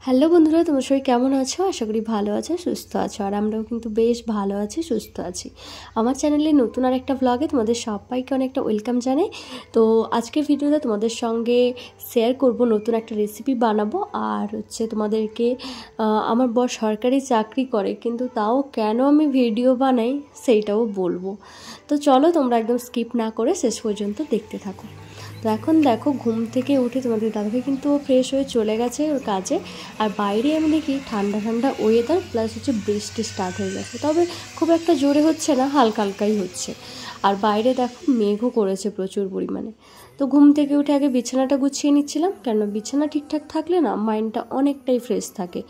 Hello বন্ধুরা, তোমরা সবাই কেমন আছো? আশা করি ভালো আছো, সুস্থ আছো। আর আমরাও কিন্তু বেশ ভালো আছি, সুস্থ আছি। আমার চ্যানেলে নতুন আর একটা ব্লগে তোমাদের সবাইকে অনেকটা ওয়েলকাম জানাই। তো আজকের ভিডিওতে তোমাদের সঙ্গে শেয়ার করব নতুন একটা রেসিপি বানাবো। আর হচ্ছে তোমাদেরকে আমার বর সরকারি চাকরি করে, কিন্তু তাও কেন আমি ভিডিও বানাই সেইটাও বলবো। তো চলো তোমরা একদম স্কিপ না করে শেষ পর্যন্ত দেখতে থাকো। তো এখন দেখো, ঘুম থেকে উঠে তোমাদের দাদাভাই কিন্তু ফ্রেশ হয়ে চলে গেছে ওর কাজে। আর বাইরে আমি দেখি ঠান্ডা ঠান্ডা ওয়েদার, প্লাস হচ্ছে বৃষ্টি স্টার্ট হয়ে গেছে, তবে খুব একটা জোরে হচ্ছে না, হালকা হালকাই হচ্ছে। আর বাইরে দেখো মেঘও করেছে প্রচুর পরিমাণে। তো ঘুম থেকে উঠে আগে বিছানাটা গুছিয়ে নিচ্ছিলাম, কেন বিছানা ঠিকঠাক থাকলে না মাইন্ডটা অনেকটাই ফ্রেশ থাকে।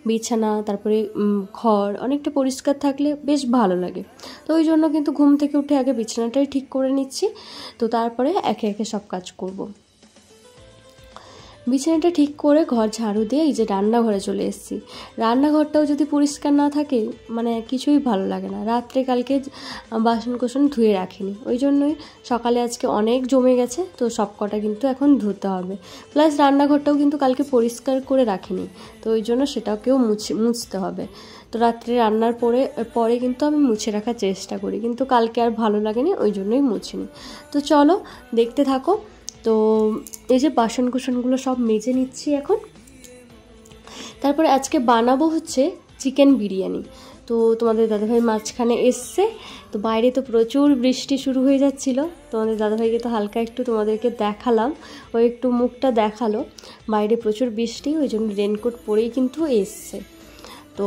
বিছানা তারপরে ঘর অনেকটা পরিষ্কার থাকলে বেশ ভালো লাগে। তো ওই জন্য কিন্তু ঘুম থেকে উঠে আগে বিছানাটাই ঠিক করে নিচ্ছি। তো তারপরে একে একে সব কাজ করব। বিছানাটা ঠিক করে ঘর ঝাড়ু দিয়ে এই যে রান্নাঘরে চলে এসেছি। রান্নাঘরটাও যদি পরিষ্কার না থাকে মানে কিছুই ভালো লাগে না। রাত্রে কালকে বাসন কোসন ধুয়ে রাখিনি, ওই জন্যই সকালে আজকে অনেক জমে গেছে, তো সব কটা কিন্তু এখন ধুতে হবে। প্লাস রান্নাঘরটাও কিন্তু কালকে পরিষ্কার করে রাখিনি, তো ওই জন্য সেটাকেও মুছতে হবে। তো রাত্রে রান্নার পরে কিন্তু আমি মুছে রাখার চেষ্টা করি, কিন্তু কালকে আর ভালো লাগেনি, ওই জন্যই মুছিনি। তো চলো দেখতে থাকো। তো এই যে বাসন কুসনগুলো সব মেজে নিচ্ছি এখন। তারপরে আজকে বানাবো হচ্ছে চিকেন বিরিয়ানি। তো তোমাদের দাদাভাই মাঝখানে এসছে, তো বাইরে তো প্রচুর বৃষ্টি শুরু হয়ে যাচ্ছিলো। তোমাদের দাদাভাইকে তো হালকা একটু তোমাদেরকে দেখালাম, ও একটু মুখটা দেখালো। বাইরে প্রচুর বৃষ্টি, ওই জন্য রেনকোট পরেই কিন্তু এসছে। তো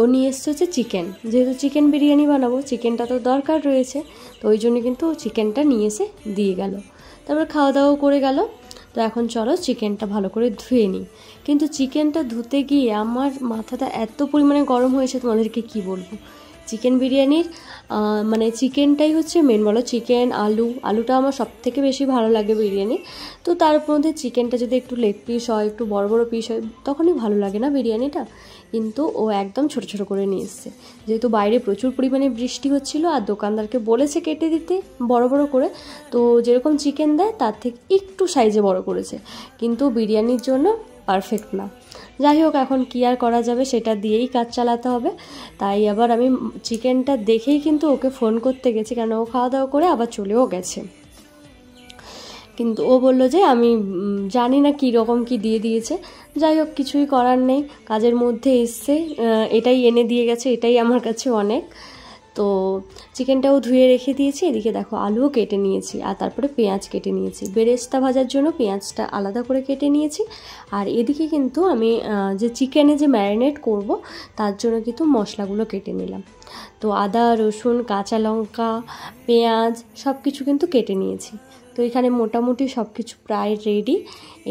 ও নিয়ে এসছে হচ্ছে চিকেন, যেহেতু চিকেন বিরিয়ানি বানাবো, চিকেনটা তো দরকার রয়েছে, তো ওই জন্য কিন্তু চিকেনটা নিয়ে এসে দিয়ে গেল। তারপর খাওয়া দাওয়া করে গেল। তো এখন চলো চিকেনটা ভালো করে ধুয়ে নিই। কিন্তু চিকেনটা ধুতে গিয়ে আমার মাথাটা এত পরিমাণে গরম হয়েছে, তোমাদেরকে কি বলবো। চিকেন বিরিয়ানির মানে চিকেনটাই হচ্ছে মেন, বলো চিকেন আলুটা আমার সবথেকে বেশি ভালো লাগে বিরিয়ানি। তো তার মধ্যে চিকেনটা যদি একটু লেগ পিস হয়, একটু বড় বড় পিস হয়, তখনই ভালো লাগে না বিরিয়ানিটা। কিন্তু ও একদম ছোট ছোট করে নিয়ে এসছে, যেহেতু বাইরে প্রচুর পরিমাণে বৃষ্টি হচ্ছিল। আর দোকানদারকে বলেছে কেটে দিতে বড় বড় করে, তো যেরকম চিকেন দেয় তার থেকে একটু সাইজে বড় করেছে, কিন্তু বিরিয়ানির জন্য পারফেক্ট না। যাই হোক, এখন কী আর করা যাবে, সেটা দিয়েই কাজ চালাতে হবে। তাই আবার আমি চিকেনটা দেখেই কিন্তু ওকে ফোন করতে গেছি, কেন ও খাওয়া দাওয়া করে আবার চলেও গেছে। কিন্তু ও বলল যে আমি জানি না কী রকম কী দিয়ে দিয়েছে। যাই হোক, কিছুই করার নেই, কাজের মধ্যে এসছে, এটাই এনে দিয়ে গেছে, এটাই আমার কাছে অনেক। তো চিকেনটাও ধুয়ে রেখে দিয়েছি। এদিকে দেখো আলুও কেটে নিয়েছি, আর তারপরে পেঁয়াজ কেটে নিয়েছি। বেরেস্তা ভাজার জন্য পেঁয়াজটা আলাদা করে কেটে নিয়েছি। আর এদিকে কিন্তু আমি যে চিকেনে যে ম্যারিনেট করব তার জন্য কিন্তু মশলাগুলো কেটে নিলাম। তো আদা রসুন কাঁচা লঙ্কা পেঁয়াজ সব কিছু কিন্তু কেটে নিয়েছি। তো এখানে মোটামুটি সব কিছু প্রায় রেডি।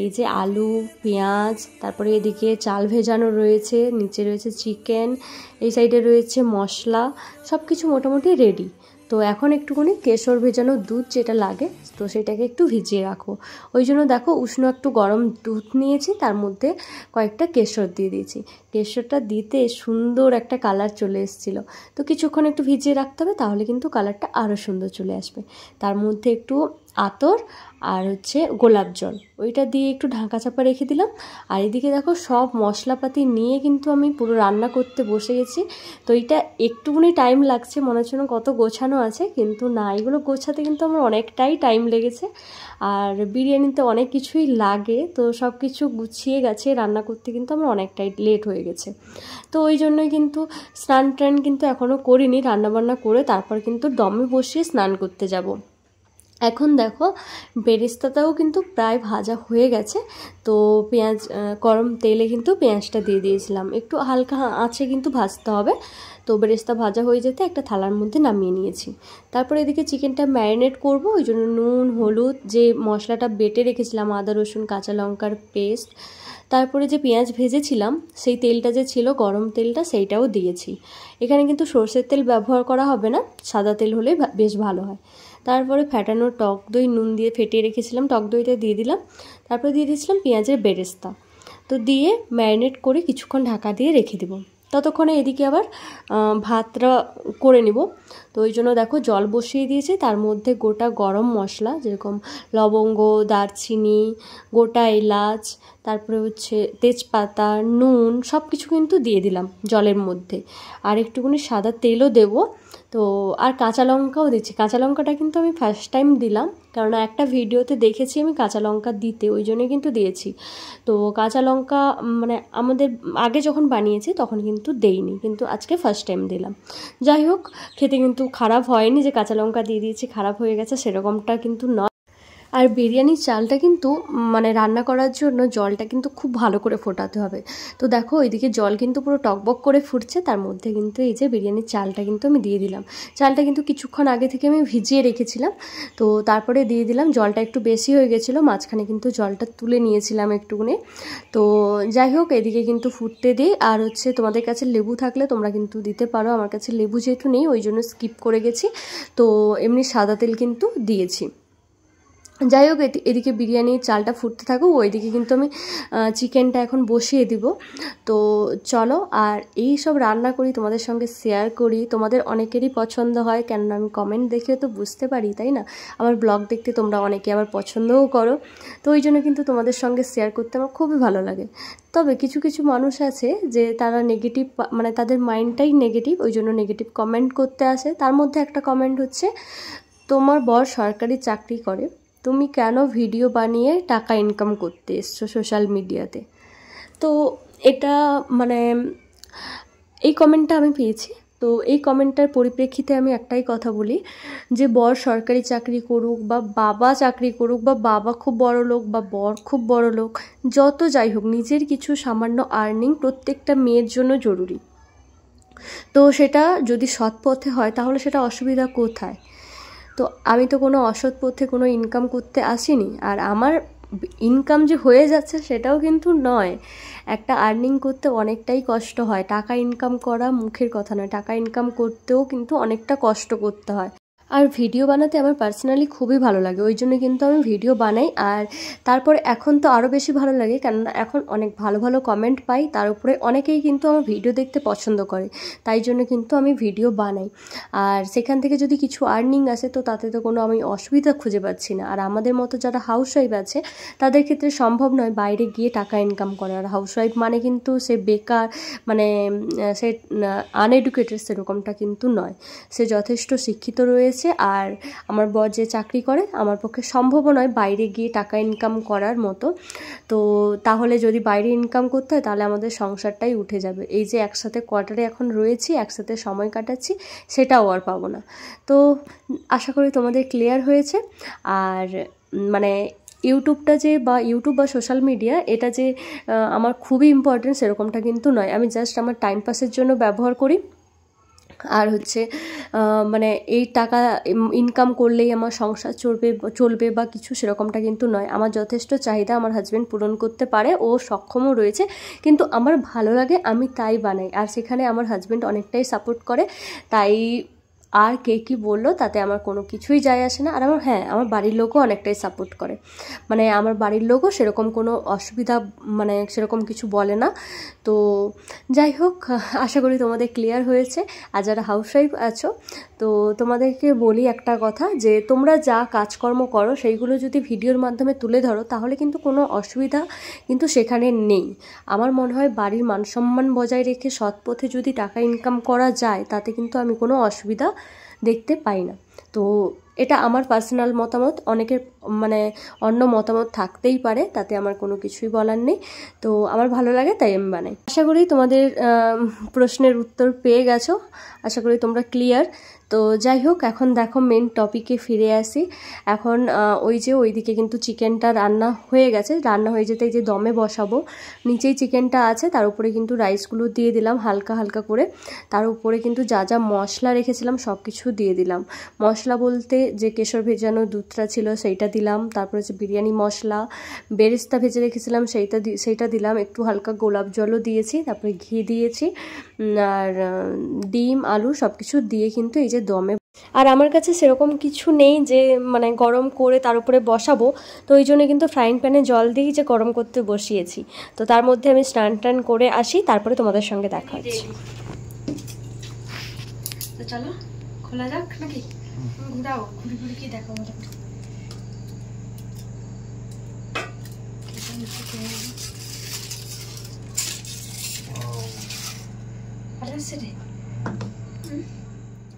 এই যে আলু পেঁয়াজ, তারপরে এদিকে চাল ভেজানো রয়েছে, নিচে রয়েছে চিকেন, এই সাইডে রয়েছে মশলা, সব কিছু মোটামুটি রেডি। তো এখন একটুখানি কেশর ভেজানো দুধ যেটা লাগে, তো সেটাকে একটু ভিজিয়ে রাখবো। ওই জন্য দেখো উষ্ণ একটু গরম দুধ নিয়েছি, তার মধ্যে কয়েকটা কেশর দিয়ে দিয়েছি। কেশরটা দিতে সুন্দর একটা কালার চলে এসেছিলো। তো কিছুক্ষণ একটু ভিজিয়ে রাখতে হবে, তাহলে কিন্তু কালারটা আরও সুন্দর চলে আসবে। তার মধ্যে একটু আতর আর হচ্ছে গোলাপ জল, ওইটা দিয়ে একটু ঢাকা চাপা রেখে দিলাম। আর এদিকে দেখো সব মশলাপাতি নিয়ে কিন্তু আমি পুরো রান্না করতে বসে গেছি। তো এইটা একটুখানি টাইম লাগছে, মনে হচ্ছে না কত গোছানো আছে, কিন্তু না, এগুলো গোছাতে কিন্তু আমার অনেকটাই টাইম লেগেছে। আর বিরিয়ানিতে অনেক কিছুই লাগে, তো সব কিছু গুছিয়ে গেছে রান্না করতে কিন্তু আমার অনেকটাই লেট হয়ে গেছে। তো ওই জন্যই কিন্তু স্নান টান কিন্তু এখনও করিনি, রান্নাবান্না করে তারপর কিন্তু দমে বসিয়ে স্নান করতে যাব। এখন দেখো বেরেস্তাটাও কিন্তু প্রায় ভাজা হয়ে গেছে। তো পেঁয়াজ গরম তেলে কিন্তু পেঁয়াজটা দিয়ে দিয়েছিলাম, একটু হালকা আঁচে কিন্তু ভাজতে হবে। তো বেরেস্তা ভাজা হয়ে যেতে একটা থালার মধ্যে নামিয়ে নিয়েছি। তারপরে এদিকে চিকেনটা ম্যারিনেট করব, ওই জন্য নুন হলুদ যে মশলাটা বেটে রেখেছিলাম, আদা রসুন কাঁচা লঙ্কার পেস্ট, তারপরে যে পেঁয়াজ ভেজেছিলাম সেই তেলটা যে ছিল গরম তেলটা, সেইটাও দিয়েছি। এখানে কিন্তু সরষের তেল ব্যবহার করা হবে না, সাদা তেল হলেই বেশ ভালো হয়। তারপরে ফ্যাটানো টক দই নুন দিয়ে ফেটিয়ে রেখেছিলাম, টক দইটা দিয়ে দিলাম। তারপরে দিয়ে দিয়েছিলাম পেঁয়াজের বেরেস্তা, তো দিয়ে ম্যারিনেট করে কিছুক্ষণ ঢাকা দিয়ে রেখে দেবো। ততক্ষণে এদিকে আবার ভাতটা করে নিব। তো ওই জন্য দেখো জল বসিয়ে দিয়েছি, তার মধ্যে গোটা গরম মশলা যেরকম লবঙ্গ, দারচিনি, গোটা এলাচ, তারপরে হচ্ছে তেজপাতা, নুন সব কিছু কিন্তু দিয়ে দিলাম জলের মধ্যে। আর একটুখানি সাদা তেলও দেবো। তো আর কাঁচা লঙ্কাও দিচ্ছি। কাঁচা লঙ্কাটা কিন্তু আমি ফার্স্ট টাইম দিলাম, কারণ একটা ভিডিওতে দেখেছি আমি কাঁচা লঙ্কা দিতে, ওই জন্যই কিন্তু দিয়েছি। তো কাঁচা লঙ্কা মানে আমাদের আগে যখন বানিয়েছি তখন কিন্তু দেইনি, কিন্তু আজকে ফার্স্ট টাইম দিলাম। যাই হোক, খেতে কিন্তু খারাপ হয়নি যে কাঁচা লঙ্কা দিয়ে দিয়েছি খারাপ হয়ে গেছে সেরকমটা কিন্তু নয়। আর বিরিয়ানির চালটা কিন্তু মানে রান্না করার জন্য জলটা কিন্তু খুব ভালো করে ফোটাতে হবে। তো দেখো ওইদিকে জল কিন্তু পুরো টকবক করে ফুটছে, তার মধ্যে কিন্তু এই যে বিরিয়ানির চালটা কিন্তু আমি দিয়ে দিলাম। চালটা কিন্তু কিছুক্ষণ আগে থেকে আমি ভিজিয়ে রেখেছিলাম, তো তারপরে দিয়ে দিলাম। জলটা একটু বেশি হয়ে গেছিলো, মাঝখানে কিন্তু জলটা তুলে নিয়েছিলাম একটুখানি। তো যাই হোক, এদিকে কিন্তু ফুটতে দিই। আর হচ্ছে তোমাদের কাছে লেবু থাকলে তোমরা কিন্তু দিতে পারো, আমার কাছে লেবু যেহেতু নেই ওই জন্য স্কিপ করে গেছি। তো এমনি সাদা তেল কিন্তু দিয়েছি। যাই হোক, এদিকে বিরিয়ানির চালটা ফুটতে থাকুক, ওইদিকে কিন্তু আমি চিকেনটা এখন বসিয়ে দিব। তো চলো, আর এই সব রান্না করি তোমাদের সঙ্গে শেয়ার করি, তোমাদের অনেকেরই পছন্দ হয়, কেননা আমি কমেন্ট দেখে তো বুঝতে পারি, তাই না? আমার ব্লগ দেখতে তোমরা অনেকে আবার পছন্দও করো, তো ওই জন্য কিন্তু তোমাদের সঙ্গে শেয়ার করতে আমার খুবই ভালো লাগে। তবে কিছু কিছু মানুষ আছে যে তারা নেগেটিভ, মানে তাদের মাইন্ডটাই নেগেটিভ, ওই জন্য নেগেটিভ কমেন্ট করতে আসে। তার মধ্যে একটা কমেন্ট হচ্ছে, তোমার বর সরকারি চাকরি করে, তুমি কেন ভিডিও বানিয়ে টাকা ইনকাম করতে এসছো সোশ্যাল মিডিয়াতে? তো এটা মানে এই কমেন্টটা আমি পেয়েছি। তো এই কমেন্টটার পরিপ্রেক্ষিতে আমি একটাই কথা বলি, যে বর সরকারি চাকরি করুক বা বাবা চাকরি করুক বা বাবা খুব বড় লোক বা বর খুব বড় লোক, যত যাই হোক, নিজের কিছু সামান্য আর্নিং প্রত্যেকটা মেয়ের জন্য জরুরি। তো সেটা যদি সৎ পথে হয় তাহলে সেটা অসুবিধা কোথায়? তো আমি তো কোনো অসৎ পথে কোনো ইনকাম করতে আসিনি, আর আমার ইনকাম যে হয়ে যাচ্ছে সেটাও কিন্তু নয়। একটা আর্নিং করতে অনেকটাই কষ্ট হয়। টাকা ইনকাম করা মুখের কথা নয়, টাকা ইনকাম করতেও কিন্তু অনেকটা কষ্ট করতে হয়। আর ভিডিও বানাতে আমার পার্সোনালি খুবই ভালো লাগে, ওই জন্য কিন্তু আমি ভিডিও বানাই। আর তারপর এখন তো আরও বেশি ভালো লাগে, কেননা এখন অনেক ভালো ভালো কমেন্ট পাই, তার উপরে অনেকেই কিন্তু আমার ভিডিও দেখতে পছন্দ করে, তাই জন্য কিন্তু আমি ভিডিও বানাই। আর সেখান থেকে যদি কিছু আর্নিং আসে তো তাতে তো কোনো আমি অসুবিধা খুঁজে পাচ্ছি না। আর আমাদের মতো যারা হাউসওয়াইফ আছে তাদের ক্ষেত্রে সম্ভব নয় বাইরে গিয়ে টাকা ইনকাম করা। আর হাউসওয়াইফ মানে কিন্তু সে বেকার, মানে সে আনএডুকেটেড সেরকমটা কিন্তু নয়, সে যথেষ্ট শিক্ষিত রয়েছে। আর আমার বর যে চাকরি করে, আমার পক্ষে সম্ভবও নয় বাইরে গিয়ে টাকা ইনকাম করার মতো। তো তাহলে যদি বাইরে ইনকাম করতে হয় তাহলে আমাদের সংসারটাই উঠে যাবে। এই যে একসাথে কোয়ার্টারে এখন রয়েছি, একসাথে সময় কাটাচ্ছি, সেটাও আর পাবো না। তো আশা করি তোমাদের ক্লিয়ার হয়েছে। আর মানে ইউটিউবটা যে বা ইউটিউব বা সোশ্যাল মিডিয়া এটা যে আমার খুবই ইম্পর্টেন্ট সেরকমটা কিন্তু নয়। আমি জাস্ট আমার টাইম পাসের জন্য ব্যবহার করি। আর হচ্ছে মানে এই টাকা ইনকাম করলেই আমার সংসার চলবে বা কিছু সেরকমটা কিন্তু নয়। আমার যথেষ্ট চাহিদা আমার হাজব্যান্ড পূরণ করতে পারে, ও সক্ষমও রয়েছে, কিন্তু আমার ভালো লাগে আমি তাই বানাই। আর সেখানে আমার হাজব্যান্ড অনেকটাই সাপোর্ট করে, তাই আর কে কী বললো তাতে আমার কোনো কিছুই যায় আসে না। আর আমার বাড়ির লোকও অনেকটাই সাপোর্ট করে, মানে আমার বাড়ির লোকও সেরকম কোনো অসুবিধা মানে সেরকম কিছু বলে না। তো যাই হোক, আশা করি তোমাদের ক্লিয়ার হয়েছে। আর যারা হাউসওয়াইফ আছো তো তোমাদেরকে বলি একটা কথা, যে তোমরা যা কাজকর্ম করো সেইগুলো যদি ভিডিওর মাধ্যমে তুলে ধরো তাহলে কিন্তু কোনো অসুবিধা কিন্তু সেখানে নেই। আমার মনে হয় বাড়ির মানসম্মান বজায় রেখে সৎ পথে যদি টাকা ইনকাম করা যায় তাতে কিন্তু আমি কোনো অসুবিধা দেখতে পাই না। তো এটা আমার পার্সোনাল মতামত, অনেকের মানে অন্য মতামত থাকতেই পারে, তাতে আমার কোনো কিছুই বলার নেই। তো আমার ভালো লাগে তাই আমি বানাই। আশা করি তোমাদের প্রশ্নের উত্তর পেয়ে গেছো, আশা করি তোমরা ক্লিয়ার। তো যাই হোক, এখন দেখো মেন টপিকে ফিরে আসি। এখন ওইদিকে কিন্তু চিকেনটা রান্না হয়ে গেছে, রান্না হয়ে যেতে এই যে দমে বসাবো, নিচেই চিকেনটা আছে, তার উপরে কিন্তু রাইসগুলো দিয়ে দিলাম হালকা হালকা করে। তার উপরে কিন্তু যা যা মশলা রেখেছিলাম সব কিছু দিয়ে দিলাম। মশলা বলতে যে কেশর ভেজানো দুধটা ছিল সেইটা দিলাম, তারপরে হচ্ছে বিরিয়ানি মশলা, বেরেস্তা ভেজে রেখেছিলাম সেইটা দিলাম, একটু হালকা গোলাপ জলও দিয়েছি, তারপরে ঘি দিয়েছি, আর ডিম আলু সব কিছু দিয়ে কিন্তু এই যে দমে আর আমার কাছে সেরকম কিছু নেই যে মানে গরম করে তার উপরে বসাবো, তো ওই জন্য কিন্তু ফ্রাইং প্যানে জল দিয়েই যে গরম করতে বসিয়েছি। তো তার মধ্যে আমি স্নান টান করে আসি, তারপরে তোমাদের সঙ্গে দেখা হচ্ছে। তো চলো খোলা যাক নাকি, ঘুরাও ঘুরি ঘুরি কি দেখো ভালো করে।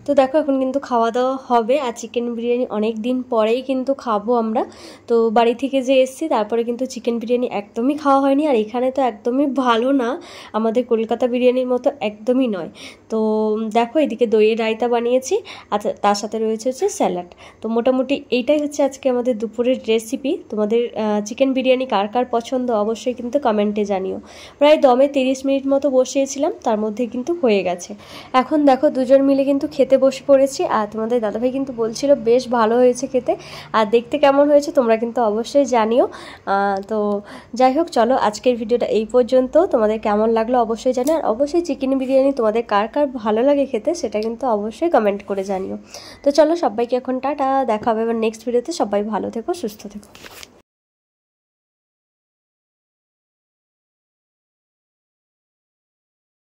তো দেখো এখন কিন্তু খাওয়া দাওয়া হবে, আর চিকেন বিরিয়ানি অনেক দিন পরেই কিন্তু খাবো আমরা। তো বাড়ি থেকে যে এসেছি তারপরে কিন্তু চিকেন বিরিয়ানি একদমই খাওয়া হয়নি, আর এখানে তো একদমই ভালো না, আমাদের কলকাতা বিরিয়ানির মতো একদমই নয়। তো দেখো এদিকে দইয়ের রায়তা বানিয়েছি, আর তার সাথে রয়েছে হচ্ছে স্যালাড। তো মোটামুটি এইটাই হচ্ছে আজকে আমাদের দুপুরের রেসিপি। তোমাদের চিকেন বিরিয়ানি কার কার পছন্দ অবশ্যই কিন্তু কমেন্টে জানিও। প্রায় দমে 30 মিনিট মতো বসিয়েছিলাম, তার মধ্যে কিন্তু হয়ে গেছে। এখন দেখো দুজন মিলে কিন্তু খেতে বসে পড়েছি, আর তোমাদের দাদাভাই কিন্তু বলছিল বেশ ভালো হয়েছে খেতে, আর দেখতে কেমন হয়েছে তোমরা কিন্তু অবশ্যই জানিও। তো যাই হোক, চলো আজকের ভিডিওটা এই পর্যন্ত। তোমাদের কেমন লাগলো অবশ্যই জানিও, আর অবশ্যই চিকেন বিরিয়ানি তোমাদের কার কার ভালো লাগে খেতে সেটা কিন্তু অবশ্যই কমেন্ট করে জানিও। তো চলো সবাইকে এখন টাটা, দেখা হবে এবার নেক্সট ভিডিওতে। সবাই ভালো থেকো, সুস্থ থেকো।